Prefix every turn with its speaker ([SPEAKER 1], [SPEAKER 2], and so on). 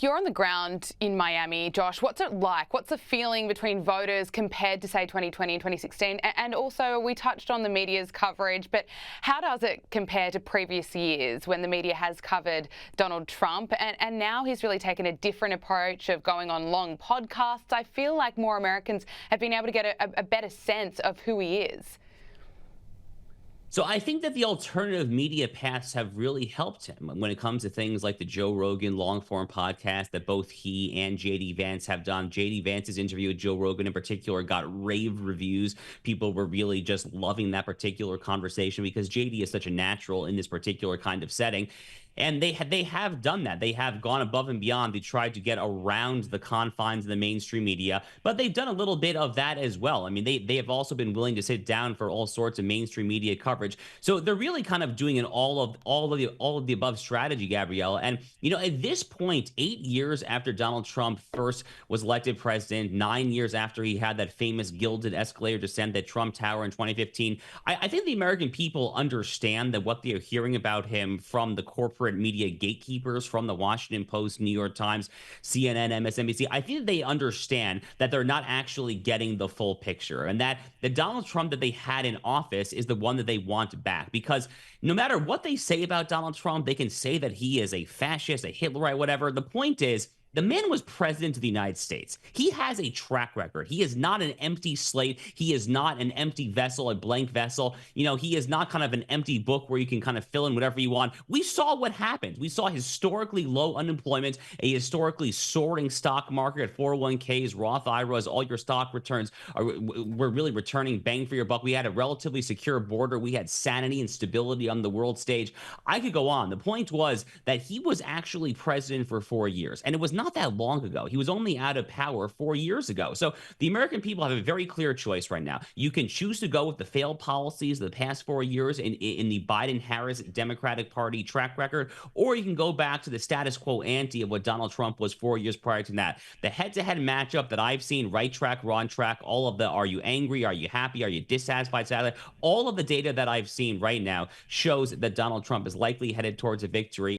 [SPEAKER 1] You're on the ground in Miami, Josh. What's it like? What's the feeling between voters compared to, say, 2020 and 2016? And also, we touched on the media's coverage, but how does it compare to previous years when the media has covered Donald Trump? And now he's really taken a different approach of going on long podcasts. I feel like more Americans have been able to get a better sense of who he is.
[SPEAKER 2] So I think that the alternative media paths have really helped him when it comes to things like the Joe Rogan long form podcast that both he and JD Vance have done. JD Vance's interview with Joe Rogan in particular got rave reviews. People were really just loving that particular conversation because JD is such a natural in this particular kind of setting. And they have done that. They have gone above and beyond to try to get around the confines of the mainstream media, but they've done a little bit of that as well. I mean, they have also been willing to sit down for all sorts of mainstream media coverage. So they're really kind of doing an all of the above strategy, Gabrielle. And at this point, 8 years after Donald Trump first was elected president, 9 years after he had that famous gilded escalator descent at Trump Tower in 2015, I think the American people understand that what they're hearing about him from the corporate media gatekeepers, from the Washington Post, New York Times, CNN, MSNBC, I think they understand that they're not actually getting the full picture, and that the Donald Trump that they had in office is the one that they want back. Because no matter what they say about Donald Trump, they can say that he is a fascist, a Hitlerite, whatever. The point is, the man was president of the United States. He has a track record. He is not an empty slate. He is not an empty vessel, a blank vessel. He is not kind of an empty book where you can kind of fill in whatever you want. We saw what happened. We saw historically low unemployment, a historically soaring stock market, 401ks, Roth IRAs, all your stock returns were really returning bang for your buck. We had a relatively secure border. We had sanity and stability on the world stage. I could go on. The point was that he was actually president for 4 years, and it was not that long ago. He was only out of power 4 years ago. So the American people have a very clear choice right now. You can choose to go with the failed policies of the past 4 years in the Biden-Harris Democratic Party track record, or you can go back to the status quo ante of what Donald Trump was 4 years prior to that. The head-to-head matchup that I've seen, right track, wrong track, all of the are you angry, are you happy, are you dissatisfied, sadly, all of the data that I've seen right now shows that Donald Trump is likely headed towards a victory.